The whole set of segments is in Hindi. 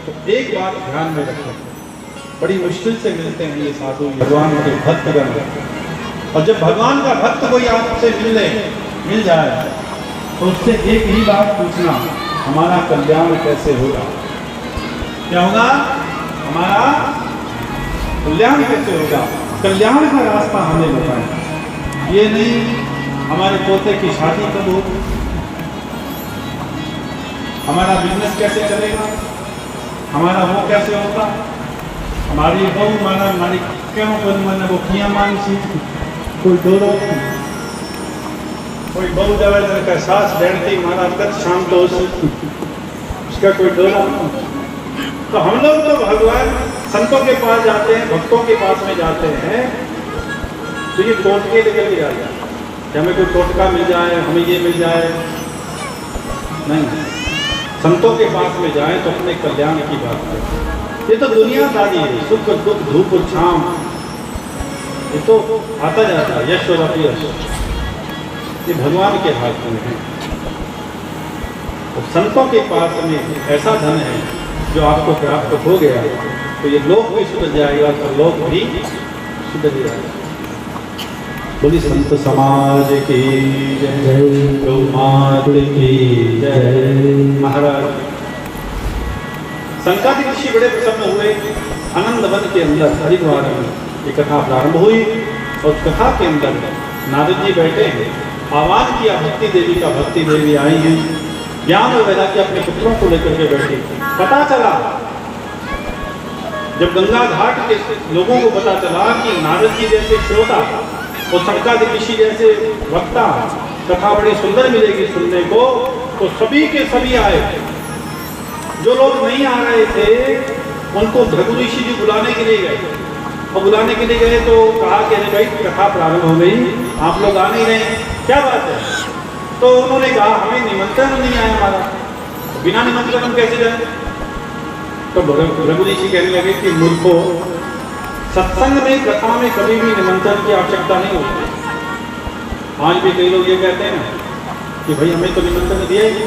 तो एक बात ध्यान में रखें, बड़ी मुश्किल से मिलते हैं ये साधु भगवान के भक्तगण, और जब भगवान का भक्त कोई आपसे मिल जाए तो उससे एक ही बात पूछना, हमारा कल्याण कैसे होगा? क्या होगा? हमारा कल्याण कैसे होगा? कल्याण का रास्ता हमें बताएं। ये नहीं हमारे पोते की शादी कब होगी, हमारा बिजनेस कैसे चलेगा, हमारा वो कैसे होगा, हमारी बहू माना हमारी क्यों मैंने वो किया मानसी, कोई डोरो कोई बहू जब का सास बैठती माना तक शाम तो उसका कोई डोरा। तो हम लोग तो भगवान संतों के पास जाते हैं, भक्तों के पास में जाते हैं, तो ये टोटके लेकर के जाते हैं कि हमें कोई टोटका मिल जाए, हमें ये मिल जाए। नहीं, संतों के पास में जाए तो अपने कल्याण की बात करें। ये तो दुनियादारी है, सुख दुख धूप छाम, ये तो आता जाता है, यश और अपयश ये भगवान के हाथ में है। तो संतों के पास में ऐसा धन है जो आपको प्राप्त हो गया तो ये लोक भी सुधर जाएगा, तो लोक भी सुधर जाएगा। बोली संत समाज की जय, गौ मात की जय। महाराज संकादिक ऋषि बड़े प्रसन्न हुए। आनंद वन के अंदर हरिद्वार में ये कथा प्रारंभ हुई और उस कथा के अंदर नारद जी बैठे हैं, आह्वान किया भक्ति देवी का, भक्ति देवी आई हैं, ज्ञान और वैराग्य अपने पुत्रों को लेकर के बैठे। पता चला जब गंगा घाट के लोगों को पता चला कि नारद जी जैसे श्रोता और संकादिक ऋषि जैसे वक्ता कथा बड़ी सुंदर मिलेगी सुनने को, तो सभी के सभी आए। जो लोग नहीं आ रहे थे उनको भृगु ऋषि जी बुलाने के लिए गए, और बुलाने के लिए गए तो कहा कि अरे भाई कथा प्रारंभ हो गई, आप लोग आ नहीं रहे, क्या बात है? तो उन्होंने कहा हमें निमंत्रण नहीं आया हमारा, बिना निमंत्रण हम कैसे जाए? तो भृगु ऋषि कहने लगे कि मूर्खो, सत्संग में कथा में कभी भी निमंत्रण की आवश्यकता नहीं होती। आज भी कई लोग ये कहते हैं कि भाई हमें तो निमंत्रण दिया ही,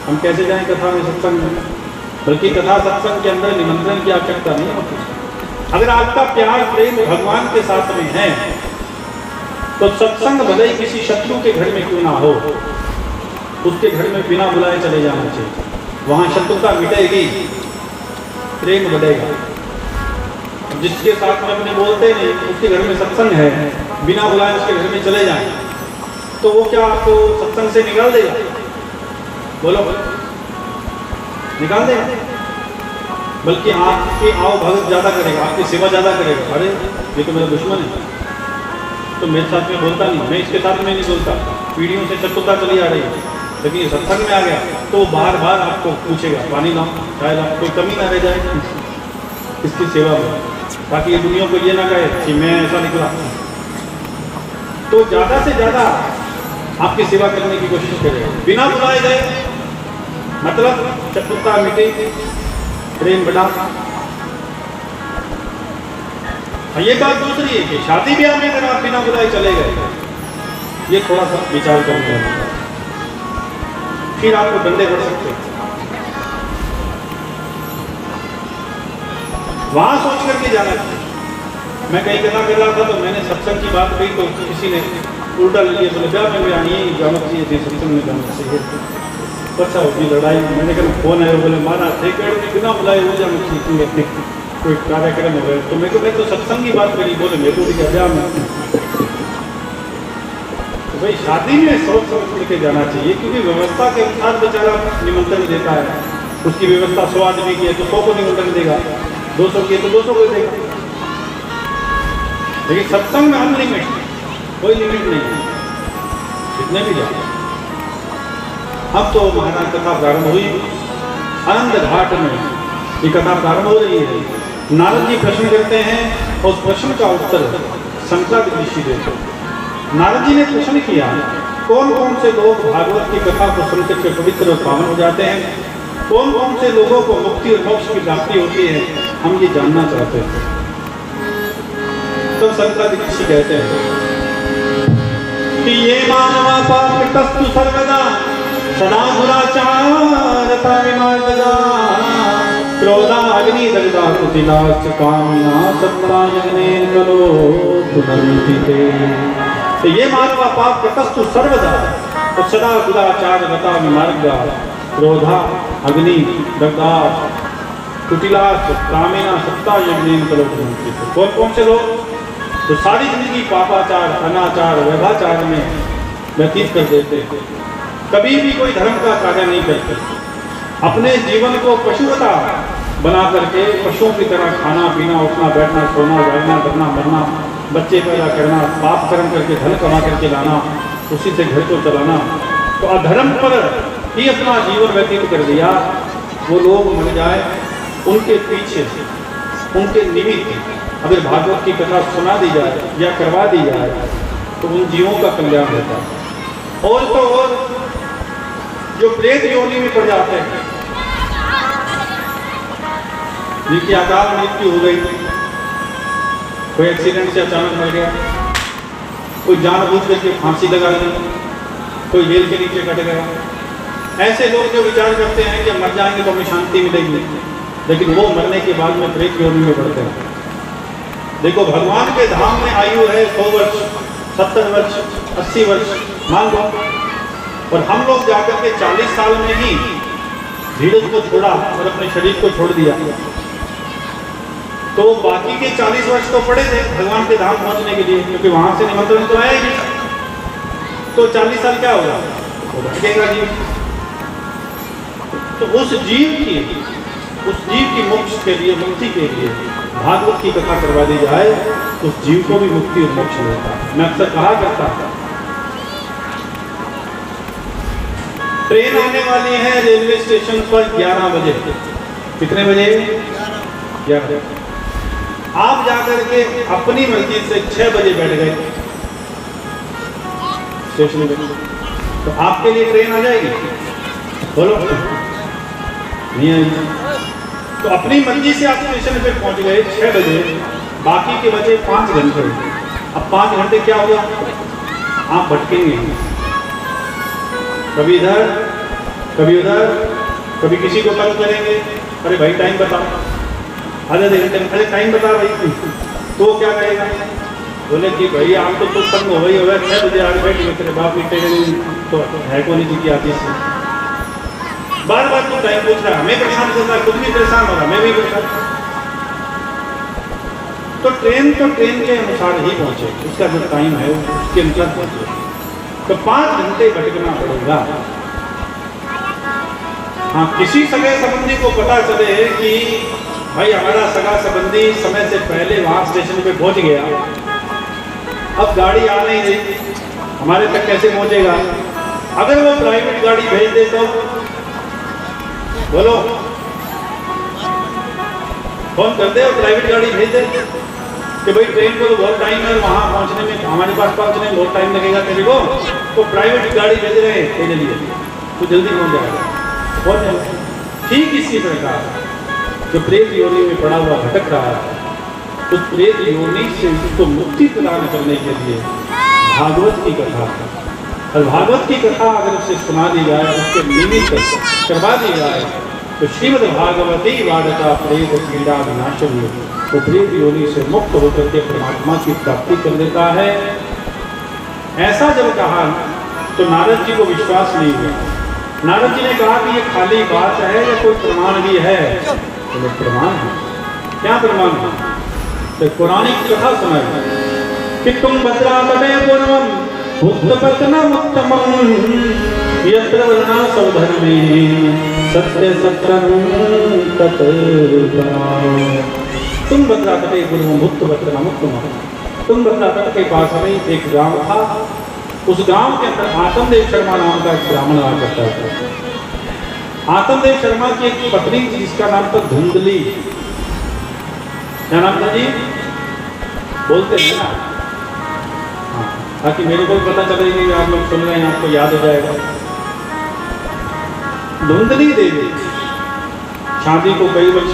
हम कैसे जाएं कथा में सत्संग में? बल्कि कथा सत्संग के अंदर निमंत्रण की आवश्यकता नहीं होती। अगर आपका प्यार प्रेम भगवान के साथ में है तो सत्संग भले ही किसी शत्रु के घर में क्यों ना हो, उसके घर में बिना बुलाए चले जाना चाहिए। वहां शत्रुता मिटेगी, प्रेम बढ़ेगा। जिसके साथ में अपने बोलते नहीं, उसके घर में सत्संग है, बिना बुलाए उसके घर में चले जाएं तो वो क्या आपको सत्संग से निकाल देगा? बोलो, निकाल देगा? बल्कि आपकी आओ भगत ज्यादा करेगा, आपकी सेवा ज्यादा करेगा। अरे ये तो मेरा दुश्मन है, तो मेरे साथ में बोलता नहीं, मैं इसके साथ में नहीं बोलता, पीढ़ियों से शत्रुता चली आ रही है, लेकिन ये सत्संग में आ गया तो बार बार आपको पूछेगा पानी लाओ, चाय लाओ, कोई कमी ना रह जाए इसकी सेवा में, ताकि ये दुनिया को ये ना कहे कि मैं ऐसा निकला। तो ज्यादा से ज्यादा आपकी सेवा करने की कोशिश करेगा, बिना बुलाए गए, मतलब शत्रुता मिटे, प्रेम बढ़ा। ये बात दूसरी है कि शादी ब्याह में अगर आप बिना बुलाए चले गए, ये थोड़ा सा विचार करना है, फिर आपको डंडे पड़ सकते हैं। वहां सोच करके जाना चाहिए। मैं कहीं कथा कर रहा था तो मैंने सत्संग की बात कही तो किसी ने उल्टा ले लिया, बोले ब्याह में आनी जाना चाहिए थी, सत्संग में जाना चाहिए। अच्छा होगी लड़ाई, मैंने कहा फोन आया, बोले मारा थे बिना बुलाए हो जाना चाहिए कोई कार्यक्रम हो गए, तो मेरे को मैं तो सत्संग की बात करी, बोले मेरे को भी क्या ब्याह में। तो भाई शादी में सोच समझ के जाना चाहिए, क्योंकि व्यवस्था के अनुसार बेचारा निमंत्रण देता है। उसकी व्यवस्था 100 आदमी की है तो 100 को निमंत्रण देगा, 200 की है तो 200 को देगा। लेकिन सत्संग में अनलिमिट, कोई लिमिट नहीं है, जितने भी जाए। अब तो महाराज कथा प्रारंभ हुई, आनंद घाट में ये कथा प्रारंभ हो रही है। नारद जी प्रश्न करते हैं और उस प्रश्न का उत्तर संकादिक ऋषि देते हैं। नारद जी ने प्रश्न किया, कौन कौन से लोग भागवत की कथा को सुनकर के पवित्र और पावन हो जाते हैं, कौन कौन से लोगों को मुक्ति और मोक्ष की प्राप्ति होती है, हम ये जानना चाहते हैं। तो संकादिक ऋषि कहते हैं कि ये मानवा पापितस्तु सर्वदा सदा दुराचारता विमार्गदा क्रोधा अग्नि दग्धा कुटिलाश्च कामिना सत्ता यज्ञेन कलो पुनर्मिते। तो ये मानवा पाप कृतस्तु सर्वदा तो सदा दुराचार गता विमार्गा क्रोधा अग्नि दग्धा कुटिलाश्च कामिना सत्ता यज्ञेन कलो पुनर्मिते। कौन से लोग तो सारी जिंदगी पापाचार अनाचार व्यभाचार में व्यतीत कर देते, कभी भी कोई धर्म का कार्य नहीं करते, अपने जीवन को पशुवता बना करके पशुओं की तरह खाना पीना उठना बैठना सोना जागना करना मरना बच्चे पैदा करना पाप कर्म करके धन कमा करके लाना उसी से घर को चलाना, तो अधर्म पर ही अपना जीवन व्यतीत कर दिया। वो लोग मर जाए उनके पीछे उनके निमित्त अगर भागवत की कथा सुना दी जाए या करवा दी जाए तो उन जीवों का कल्याण होता है। और तो और जो प्रेत योनि में पड़ जाते हैं जिनकी अकाल मृत्यु हो गई, कोई एक्सीडेंट से अचानक मर गया, कोई जानबूझ करके फांसी लगा ली, कोई जेल के नीचे कट गया, ऐसे लोग जो विचार करते हैं कि मर जाएंगे तो हमें शांति मिलेगी, लेकिन वो मरने के बाद में प्रेत योनि में पड़ते हैं। देखो भगवान के धाम में आयु है 100 वर्ष 70 वर्ष 80 वर्ष मान लो, और हम लोग जाकर के 40 साल में ही धीरज को छोड़ा और अपने शरीर को छोड़ दिया, तो बाकी के 40 वर्ष तो पड़े थे भगवान के धाम पहुंचने के लिए, क्योंकि वहां से निमंत्रण तो आया ही नहीं। तो 40 साल क्या होगा, वो भटकेगा जीव। तो उस जीव की मोक्ष के लिए मुक्ति के लिए भागवत की कथा करवा दी जाए तो उस जीव को भी मुक्ति और मोक्ष मिलता है। मैं अक्सर कहा करता था ट्रेन आने वाली है रेलवे स्टेशन पर 11 बजे। कितने बजे? 11। आप जाकर के अपनी मर्जी से 6 बजे बैठ गए स्टेशन पे, तो आपके लिए ट्रेन आ जाएगी? बोलो नहीं आएगी। तो अपनी मर्जी से आप स्टेशन पे पहुंच गए 6 बजे, बाकी के बचे 5 घंटे। अब 5 घंटे क्या होगा, आप भटकेंगे, कभी इधर कभी उधर, कभी किसी को कॉल करेंगे, अरे भाई टाइम बताओ, आधे घंटे में अरे टाइम बता भाई, तो क्या कहेगा, बोले कि भाई आप तो कुछ संग हो गई होगा 6 बजे आगे बैठ गए, तेरे बाप की ट्रेन तो है को नहीं जीती आती से बार बार तो टाइम पूछ रहा है, हमें परेशान करता है, खुद भी परेशान हो रहा, मैं भी परेशान। तो ट्रेन के अनुसार ही पहुंचे, उसका जो टाइम है उसके अनुसार पहुंचे, तो 5 घंटे भटकना पड़ेगा। हाँ, किसी सगे संबंधी को पता चले कि भाई हमारा सगा संबंधी समय से पहले वहां स्टेशन पे पहुंच गया, अब गाड़ी आ नहीं रही, हमारे तक कैसे पहुंचेगा? अगर वो प्राइवेट गाड़ी भेज दे तो बोलो, फोन कर दे और प्राइवेट गाड़ी भेज दे कि भाई ट्रेन को तो बहुत टाइम है, वहां पहुंचने में हमारे पास पहुंचने में बहुत टाइम लगेगा तेरे को, तो प्राइवेट गाड़ी भेज रहे हैं तेरे लिए, तो जल्दी पहुंच जाएगा। ठीक इसी प्रकार जो प्रेत योनि में पड़ा हुआ भटक रहा है, उस प्रेत योनि से उसको मुक्ति प्रदान करने के लिए भागवत की कथा, और भागवत की कथा अगर उसे सुना दी जाए, उसके निमित्त करवा दी जाए, तो श्रीमद् भागवती वार्ता प्रेत पीड़ा विनाशनी, तो प्रेत योनि से मुक्त होकर के परमात्मा की प्राप्ति कर लेता है। ऐसा जब कहा तो नारद जी को विश्वास नहीं हुआ। नारद जी ने कहा कि ये खाली बात है या कोई प्रमाण भी है? तो प्रमाण है। क्या प्रमाण है? तो पौराणिक कथा सुनाई कि तुम भद्रा तटे पूर्वम बुद्धपत्नमुत्तमं यत्र वर्णा सौधर्मे सत्य सत्रं तत्परा। तुम भद्रा तटे पूर्वम बुद्धपत्नमुत्तमं, तुम भद्रा तट के पास में एक गांव था, उस गांव के अंदर आत्मदेव शर्मा नाम का एक ब्राह्मण रहा करता था। आत्मदेव शर्मा की एक पत्नी थी जिसका नाम था धुंधली। क्या नाम था जी? बोलते हैं ना, हाँ, ताकि मेरे को पता चले कि आप लोग सुन रहे हैं, आपको याद हो जाएगा। धुंधली देवी, शादी को कई वर्ष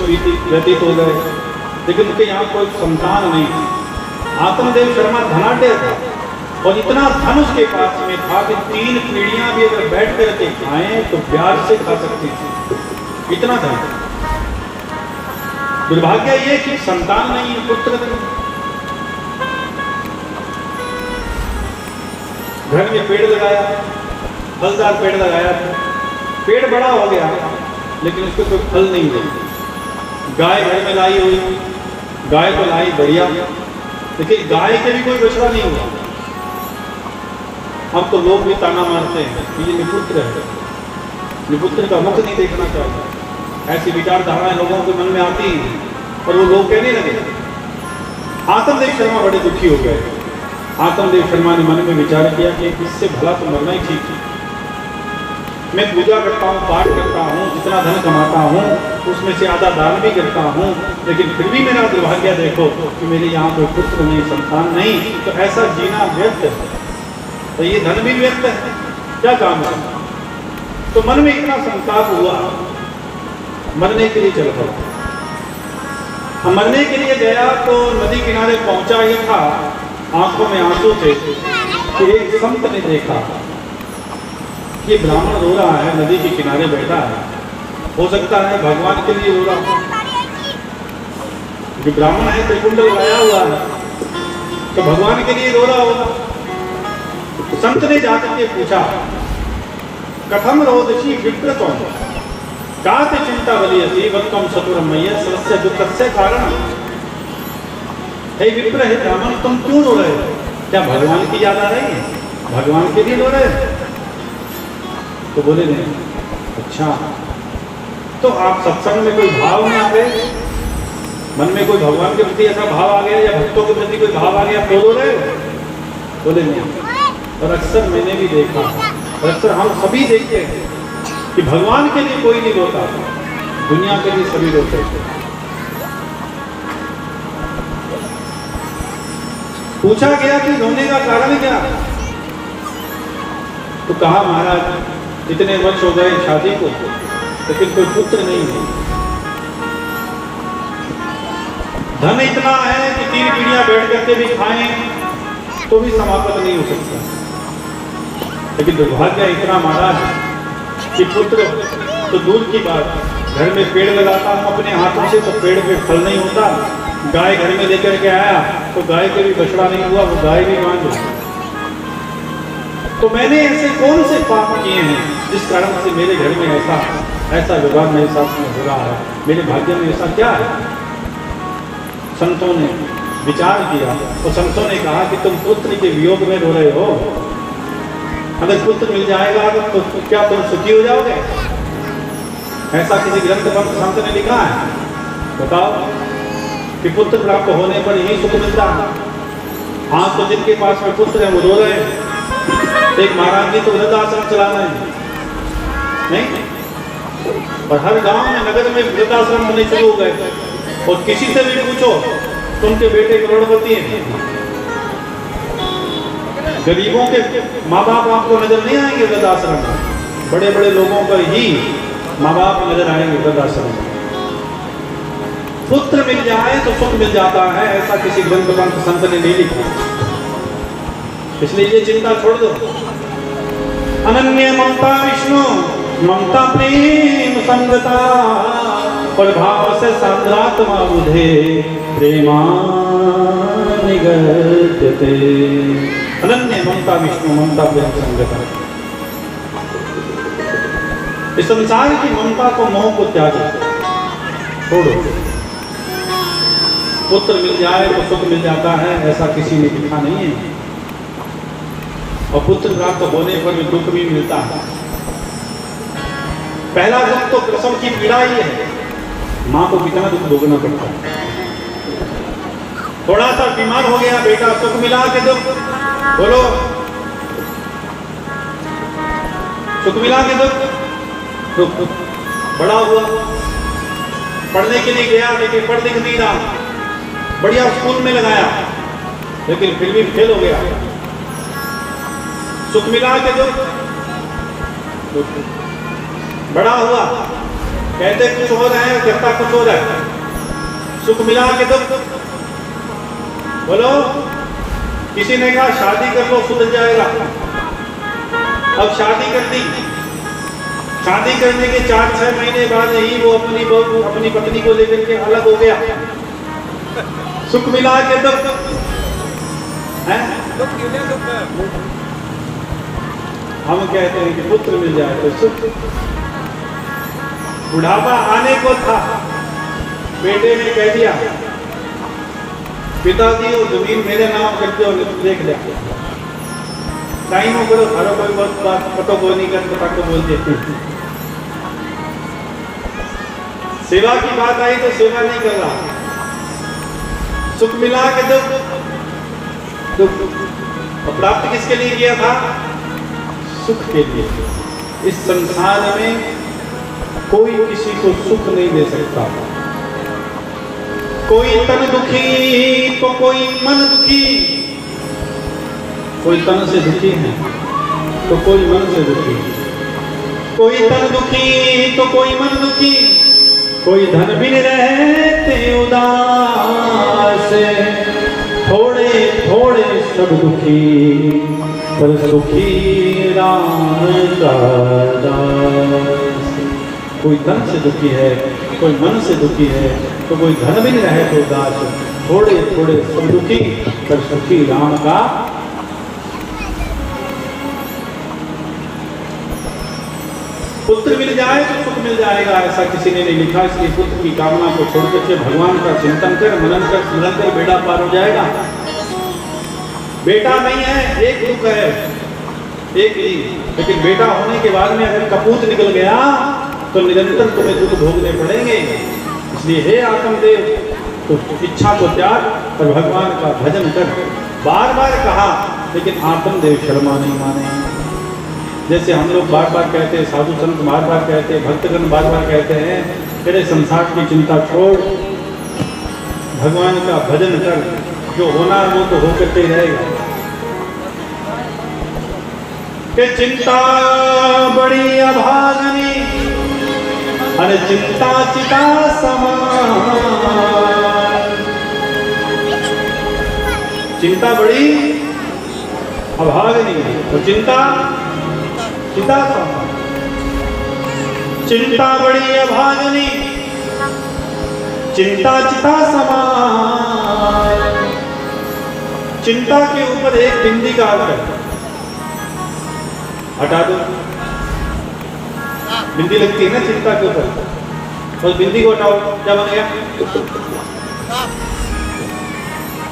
व्यतीत हो गए, लेकिन उनके यहाँ कोई संतान नहीं थी। आत्मदेव शर्मा धनाढ्य था और इतना धन उसके पास में था कि 3 पीढ़ियां भी अगर बैठ कर खाएं तो प्यार से खा सकती थी, इतना धन। दुर्भाग्य ये कि संतान नहीं, पुत्र नहीं। घर में पेड़ लगाया, फलदार पेड़ लगाया, पेड़ बड़ा हो गया लेकिन उसको कोई फल नहीं मिला। गाय घर में लाई हुई, गाय तो लाई बढ़िया, लेकिन गाय के भी कोई बछड़ा नहीं हुआ। अब तो लोग भी ताना मारते हैं कि ये निपुत्र है, निपुत्र का मुख नहीं देखना चाहिए। ऐसी विचारधाराएं लोगों के मन में आती हैं और वो लोग कहने लगे। आत्मदेव शर्मा बड़े दुखी हो गए। आत्मदेव शर्मा ने मन में विचार किया कि इससे भला तो मरना ही ठीक है। मैं पूजा करता हूँ, पाठ करता हूँ, जितना धन कमाता हूँ उसमें से आधा दान भी करता हूँ, लेकिन फिर भी मेरा दुर्भाग्य देखो कि मेरे यहाँ कोई पुत्र नहीं, संतान नहीं, तो ऐसा जीना व्यर्थ है, तो ये धन भी व्यर्थ है, क्या काम है। तो मन में इतना संताप हुआ, मरने के लिए चल पड़ा। मरने के लिए गया तो नदी किनारे पहुंचा ही था, आंखों में आंसू थे कि एक संत ने देखा कि ब्राह्मण रो रहा है, नदी के किनारे बैठा है, हो सकता है भगवान के लिए रो रहा हो। जो ब्राह्मण है त्रिकुंडल लगाया हुआ है तो भगवान के लिए रो रहा होगा। संत ने जाकर के पूछा, कथम रोदसी विप्रतम काते चिंता बलियसी वत्तम सतुरमय्य सर्वस्य दुःखस्य कारण। हे विप्र, हे ब्राह्मण, तुम क्यों रो रहे हो? क्या भगवान की याद आ रही है? भगवान के लिए रो रहे हो? तो बोले नहीं। अच्छा, तो आप सत्संग में कोई भाव नहीं आ गए, मन में कोई भगवान के प्रति ऐसा भाव आ गया या भक्तों के प्रति कोई भाव आ गया, तो रो रहे हो? बोले नहीं। और अक्सर मैंने भी देखा, और अक्सर हम सभी देखते हैं कि भगवान के लिए कोई नहीं रोता, दुनिया के लिए सभी रोते हैं। पूछा गया कि रोने का कारण क्या? तो कहा, महाराज इतने वर्ष हो गए शादी को लेकिन कोई पुत्र नहीं है। धन इतना है कि 3 पीढ़ियां बैठ करके भी खाएं तो भी समाप्त नहीं हो सकता, लेकिन दुर्भाग्य इतना महाराज कि पुत्र तो दूर की बात, घर में पेड़ लगाता हूं अपने हाथों से तो पेड़ पे फल नहीं होता। गाय घर में लेकर के आया तो गाय के भी बछड़ा नहीं हुआ, वो गाय भी मान गई। तो मैंने ऐसे कौन से पाप किए हैं जिस कारण से मेरे घर में ऐसा विवाह मेरे साथ में हो रहा है? मेरे भाग्य में ऐसा क्या है? संतों ने विचार किया और संतों ने कहा कि तुम पुत्र के वियोग में रो रहे हो, अगर पुत्र मिल जाएगा तो क्या तुम सुखी हो जाओगे? ऐसा किसी ग्रंथ पर संत ने लिखा है? बताओ कि पुत्र प्राप्त होने पर यही सुख मिलता है। हाँ, तो जिनके पास में पुत्र है वो रो रहे हैं। एक महाराज जी तो वृद्धाश्रम चलाना है नहीं, और हर गांव में नगर में वृद्धाश्रम होने शुरू हो गए, और किसी से भी पूछो तो उनके बेटे करोड़पति हैं। गरीबों के माँ बाप आपको नजर नहीं आएंगे वृद्धाश्रम में, बड़े बड़े लोगों को ही माँ बाप नजर आएंगे वृद्धाश्रम में। पुत्र मिल जाए तो सुख मिल जाता है, ऐसा किसी ग्रंथ पंथ संत ने नहीं लिखा, इसलिए ये चिंता छोड़ दो। अनन्य ममता विष्णु ममता प्रेम संगता, प्रभाव से सान्द्रात्मा बुधे प्रेमा निगद्यते। अनन्य ममता विष्णु ममता प्रेम संगता, इस संसार की ममता को, मोह को त्यागो, छोड़ो। पुत्र मिल जाए तो सुख मिल जाता है, ऐसा किसी ने लिखा नहीं है, और पुत्र प्राप्त होने पर भी दुख भी मिलता है। पहला दुख तो प्रसव की पीड़ा ही है, माँ को कितना दुख भोगना पड़ता है। थोड़ा सा बीमार हो गया बेटा, सुख मिला के दुख, बोलो सुख मिला के दुख। बड़ा हुआ, पढ़ने के लिए गया लेकिन पढ़ लिख नहीं रहा, बढ़िया स्कूल में लगाया लेकिन फिर भी फेल हो गया, सुख मिला के दुख। बड़ा हुआ, कहते कुछ हो रहा है, करता कुछ हो रहा है, सुख मिला के दुख। बोलो, किसी ने कहा शादी कर लो सुधर जाएगा, अब शादी कर दी, शादी करने के 4-6 महीने बाद ही वो अपनी बहू अपनी पत्नी को लेकर के अलग हो गया। सुख मिला के दुख है। हम कहते हैं कि पुत्र मिल जाए तो सुख। बुढ़ापा आने को था, बेटे ने कह दिया पिताजी वो जमीन मेरे नाम करके और देख लिया टाइम हो करो हरो कोई बहुत बात पतो को नहीं कर पता को बोल देते। सेवा की बात आई तो सेवा नहीं कर रहा। सुख मिला के दुख दुख और प्राप्त किसके लिए किया था? सुख के लिए। इस संसार में कोई किसी को सुख नहीं दे सकता। कोई तन दुखी तो कोई मन दुखी। कोई तन से दुखी है तो कोई मन से दुखी। कोई तन दुखी तो कोई मन दुखी। कोई धन बिन रहते उदास। थोड़े थोड़े सब दुखी पर सुखी राम का दास। कोई तन से दुखी है, कोई मन से दुखी है, तो कोई धन भी नहीं रहे तो उदास। थोड़े थोड़े सब दुखी पर सुखी राम का। पुत्र मिल जाए तो सुख मिल जाएगा ऐसा किसी ने नहीं लिखा। इसलिए पुत्र की कामना को छोड़ करके भगवान का चिंतन कर, मनन कर, स्मरण कर, बेटा पार हो जाएगा। बेटा नहीं है, एक दुख है, एक ही। लेकिन बेटा होने के बाद में अगर कपूत निकल गया तो निरंतर तुम्हें दुख भोगने पड़ेंगे। इसलिए हे आत्मदेव, तो इच्छा को त्याग और भगवान का भजन कर। बार बार कहा, लेकिन आत्मदेव शर्मा नहीं माने। जैसे हम लोग बार बार कहते हैं, साधु संत बार बार कहते हैं, भक्तगण बार बार कहते हैं, तेरे संसार की चिंता छोड़, भगवान का भजन कर, जो होना वो तो होकर के रहेगा। कि चिंता बड़ी अभागनी, अरे चिंता चिता समान। चिंता बड़ी अभागनी और चिंता चिता समान। चिंता बड़ी अभागनी, चिंता चिता समान। चिंता के ऊपर एक बिंदी का अर्थ हटा दो। बिंदी लगती है ना चिंता के ऊपर, और बिंदी को हटाओ, क्या बन गया?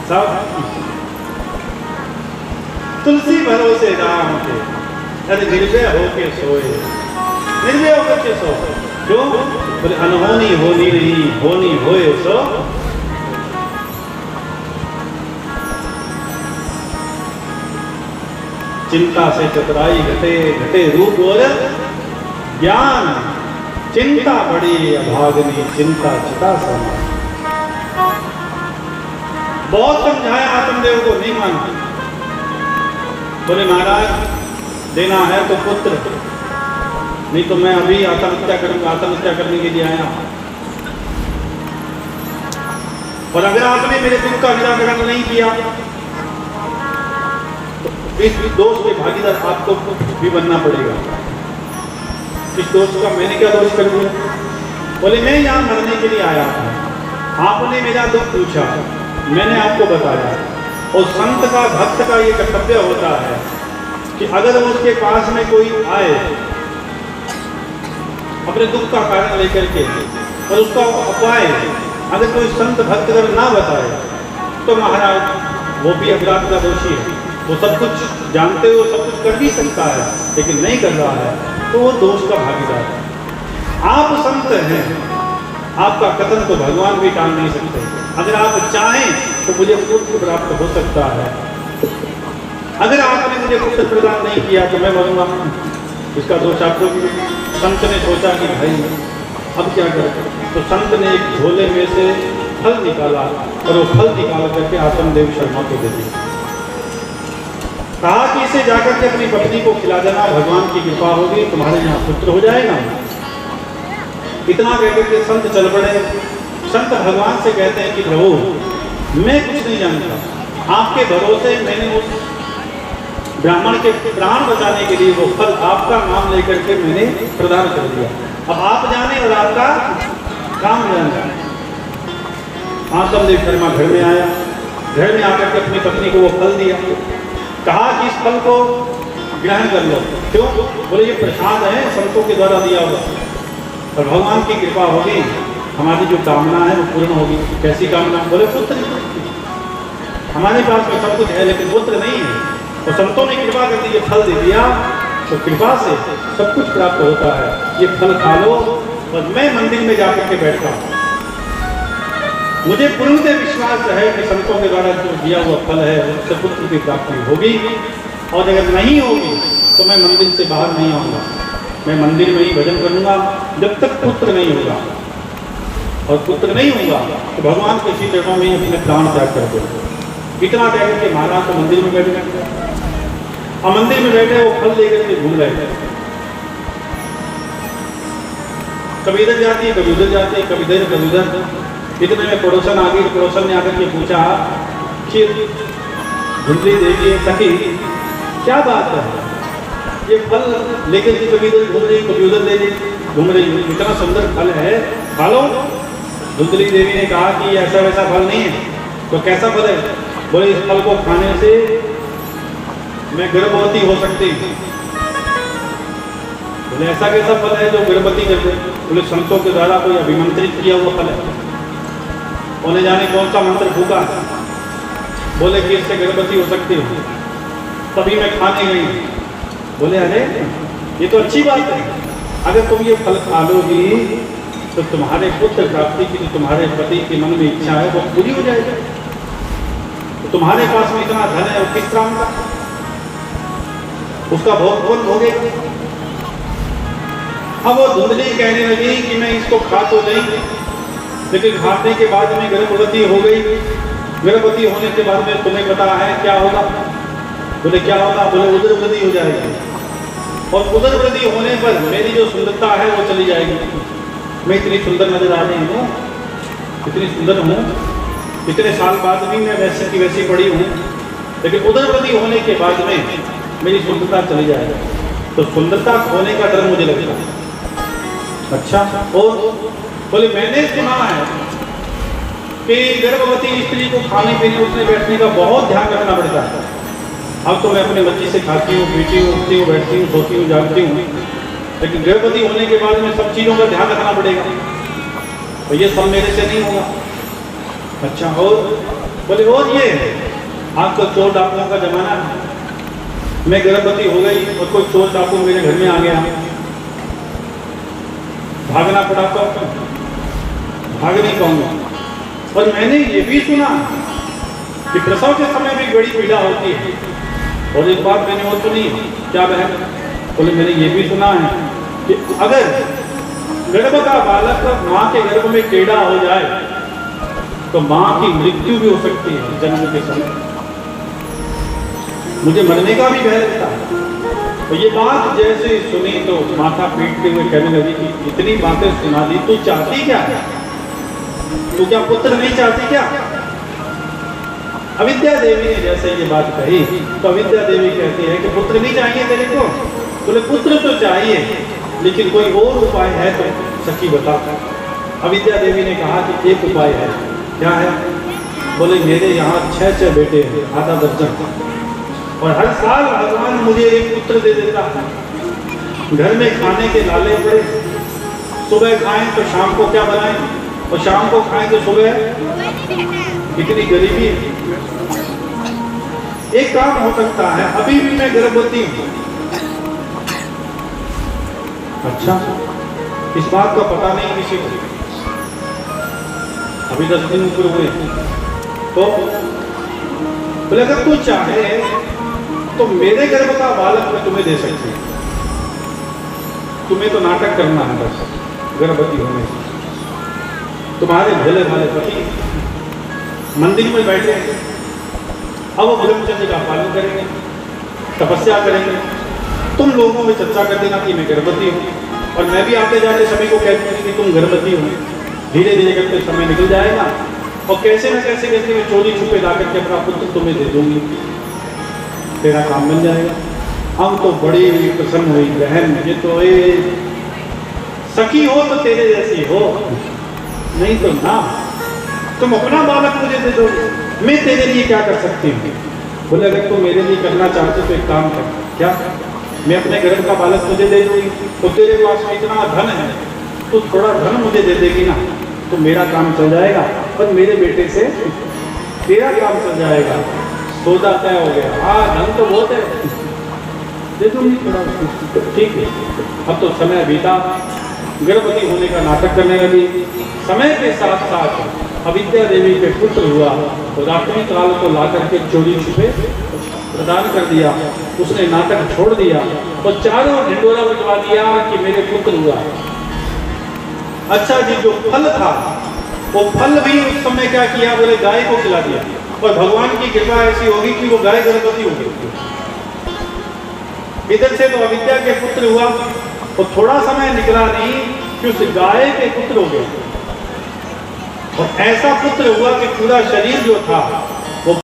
साहब, तुलसी भरोसे राम के, अरे निर्भय होके सोए। निर्भय होकर के सो। क्यों? बोले अनहोनी होनी नहीं, होनी होए सो। चिंता से चतुराई घटे, घटे रूप और ज्ञान। चिंता बड़ी अभागनी, चिंता चिता समान। बहुत समझाया आत्मदेव को, नहीं मानते। बोले महाराज देना है तो पुत्र, नहीं तो मैं अभी आत्महत्या करूंगा, आत्महत्या करने के लिए आया। और अगर आपने मेरे दुख का निराकरण नहीं किया तो इस दोष के भागीदार आपको भी बनना पड़ेगा। इस दोष का मैंने क्या दोष कर दिया? बोले मैं यहाँ मरने के लिए आया था, आपने मेरा दुख पूछा, मैंने आपको बताया। और संत का, भक्त का ये कर्तव्य होता है कि अगर उसके पास में कोई आए अपने दुख का कारण लेकर के और उसका उपाय अगर कोई संत भक्त अगर ना बताए तो महाराज वो भी अपराध का दोषी है। वो सब कुछ जानते हुए सब कुछ कर भी सकता है, लेकिन नहीं कर रहा है तो वो दोष का भागीदार है। आप संत हैं, आपका कथन तो भगवान भी टाल नहीं सकते। अगर आप चाहें तो मुझे पुत्र प्राप्त हो सकता है। अगर आपने मुझे पुत्र प्रदान नहीं किया तो मैं मरूंगा, इसका दोष आपको। संत ने सोचा कि भाई अब क्या करें, तो संत ने एक झोले में से फल निकाला और वो फल निकाल करके आत्मदेव शर्मा को दे दिया। कहा कि इसे जाकर के अपनी पत्नी को खिला देना, भगवान की कृपा होगी, तुम्हारे यहाँ पुत्र हो जाएगा। इतना कहकर के संत चल पड़े। संत भगवान से कहते हैं कि प्रभु मैं कुछ नहीं जानता, आपके भरोसे मैंने उस ब्राह्मण के प्राण बचाने के लिए वो फल आपका नाम लेकर के मैंने प्रदान कर दिया। अब आप जाने और आपका काम जाने। आसमदेव शर्मा घर में आया, घर में आकर के अपनी पत्नी को वो फल दिया, कहा कि इस फल को ग्रहण कर लो। क्यों? बोले ये प्रसाद है, संतों के द्वारा दिया हुआ, और भगवान की कृपा होगी, हमारी जो कामना है वो पूर्ण होगी। कैसी कामना? बोले पुत्र। हमारे पास में सब कुछ है लेकिन पुत्र नहीं है, तो संतों ने कृपा कर दी, ये फल दे दिया, तो कृपा से सब कुछ प्राप्त होता है। ये फल खा लो और मैं मंदिर में जाकर के बैठता हूँ। मुझे पूर्णतः विश्वास है कि संतों के द्वारा जो दिया हुआ फल है उससे पुत्र की प्राप्ति होगी, और अगर नहीं होगी तो मैं मंदिर से बाहर नहीं आऊँगा, मैं मंदिर में ही भजन करूँगा जब तक पुत्र नहीं होगा। और पुत्र नहीं होगा तो भगवान के श्री चरणों में ही अपने प्राण त्याग कर दो। इतना कह करके महाराज तो मंदिर में बैठ गए, और मंदिर में बैठे वो फल लेकर के घूम रहे थे। कभी इधर जाती है, कभी उधर जाती है, कभी इधर कभी उधर। इतने में पड़ोसन आ गई, पड़ोसन ने आकर के पूछा कि धुंधली देवी सखी क्या बात है, ये फल लेकर के कभी इधर घूम रही, कभी उधर ले घूम रही, इतना सुंदर फल है, खा लो। धुंधली देवी ने कहा कि ऐसा वैसा फल नहीं है। तो कैसा फल है? बोले इस फल को खाने से मैं गर्भवती हो सकती हूँ। बोले ऐसा कैसा फल है जो गर्भवती कर दे? बोले संतों के द्वारा कोई अभिमंत्रित किया हुआ फल है, उन्हें जाने कौन सा मंत्र फूका। बोले कि इससे गर्भवती हो सकती हूँ, तभी मैं खाने गई। बोले अरे ये तो अच्छी बात है, अगर तुम ये फल खा लोगी तो तुम्हारे पुत्र प्राप्ति की जो तुम्हारे पति के मन में इच्छा है वो पूरी हो जाएगी। तो तुम्हारे पास में इतना धन है, किस काम का? उसका भोग कौन भोगेगा? अब वो धुंधली कहने लगी कि मैं इसको खा तो नहीं, लेकिन खाने के बाद में गर्भवती हो गई। गर्भवती होने के बाद में तुम्हें पता है क्या होगा? बोले क्या होगा? बोले उदर वृद्धि हो जाएगी, और उदर वृद्धि होने पर मेरी जो सुंदरता है वो चली जाएगी। मैं इतनी सुंदर नजर आ रही हूँ, इतनी सुंदर हूँ, इतने साल बाद भी मैं वैसे की वैसी पड़ी हूँ, लेकिन उदर वृद्धि होने के बाद में मेरी सुंदरता चली जाएगी। तो सुंदरता खोने का डर मुझे लगता है। अच्छा, और बोले मैंने सुना है कि गर्भवती स्त्री को खाने पीने उठने बैठने का बहुत ध्यान रखना पड़ता है। अब तो मैं अपने बच्चे से खाती हूँ, पीती हूँ, उठती हूँ, बैठती हूँ, सोती हूँ, जागती हूँ, लेकिन गर्भवती होने के बाद में सब चीज़ों का ध्यान रखना पड़ेगा, तो ये सब मेरे से नहीं होगा। अच्छा, और बोले और ये आज तो चोर डाकुओं का जमाना है, मैं गर्भवती हो गई और कोई चोर डाकू मेरे घर में आ गया, भागना पड़ा तो भाग नहीं पाऊंगा। और मैंने ये भी सुना कि प्रसव के समय भी बड़ी पीड़ा होती है। और एक बात मैंने और सुनी, क्या बहन? बोले मैंने ये भी सुना है कि अगर गर्भ का बालक माँ के गर्भ में टेढ़ा हो जाए तो माँ की मृत्यु भी हो सकती है जन्म के समय। मुझे मरने का भी भय लगता है। तो ये बात जैसे सुनी तो माथा पीटते हुए कहने लगी कि इतनी बातें सुना दी, तू चाहती क्या? तू क्या पुत्र नहीं चाहती क्या? अविद्या देवी ने जैसे ये बात कही तो अविद्या देवी कहती है कि पुत्र नहीं चाहिए तेरे को? बोले पुत्र तो चाहिए, लेकिन कोई और उपाय है तो सखी बता। अविद्या देवी ने कहा कि एक उपाय है। क्या है? बोले मेरे यहाँ 6 बेटे हैं, आधा दर्जन, और हर साल भगवान मुझे एक पुत्र दे देता है। घर में खाने के लाले पड़े, सुबह खाएं तो शाम को क्या बनाएं, और शाम को खाएं तो सुबह, इतनी गरीबी है। एक काम हो सकता है, अभी भी मैं गर्भवती हूँ। अच्छा, इस बात का पता नहीं किसी को, अभी 10 दिन ऊपर हुए। तो बोले अगर तू चाहे तो मेरे गर्भ का बालक मैं तुम्हें दे सकती हूँ, तुम्हें तो नाटक करना है बस गर्भवती होने से। तुम्हारे भले भाले पति मंदिर में बैठे, अब वो ब्रह्मचर्य का पालन करेंगे, तपस्या करेंगे, तुम लोगों में चर्चा कर देना कि मैं गर्भवती हूँ, और मैं भी आते जाते सभी को कहती हूँ कि तुम गर्भवती हो। धीरे धीरे करके समय निकल जाएगा, और कैसे न कैसे करके मैं चोरी छुपे ला करके अपना पुत्र तुम्हें दे दूंगी। तेरा काम बन जाएगा। हम तो बड़ी प्रसन्न हुई, बहन ये तो ये सखी हो तो तेरे जैसी हो, नहीं तो ना, तुम अपना बालक मुझे दे दो, मैं तेरे लिए क्या कर सकती हूँ। बोले अगर तुम मेरे लिए करना चाहते तो एक काम कर, क्या, मैं अपने घर का बालक मुझे दे दूंगी, तो तेरे पास में इतना धन है, तो थोड़ा धन मुझे दे देगी ना, तो मेरा काम चल जाएगा, पर मेरे बेटे से तेरा काम चल जाएगा। सौदा तय हो गया। हाँ धन तो बहुत है, दे दूंगी थोड़ा, ठीक है। अब तो समय बीता, गर्भवती होने का नाटक करने लगी। समय के साथ साथ अविद्या देवी के पुत्र हुआ, तो रात्रि काल को ला करके चोरी छुपे प्रदान कर दिया। उसने नाटक छोड़ दिया और चारों ढिंडोरा बजवा दिया कि मेरे पुत्र हुआ। अच्छा जी, जो फल था वो फल भी उस समय क्या किया, बोले गाय को खिला दिया, और भगवान की कृपा ऐसी होगी कि वो गाय गर्भवती होगी। इधर से तो अविद्या के पुत्र हुआ, और थोड़ा समय निकला नहीं कि उस गाय के पुत्र हो गए, और ऐसा पुत्र हुआ कि पूरा शरीर जो था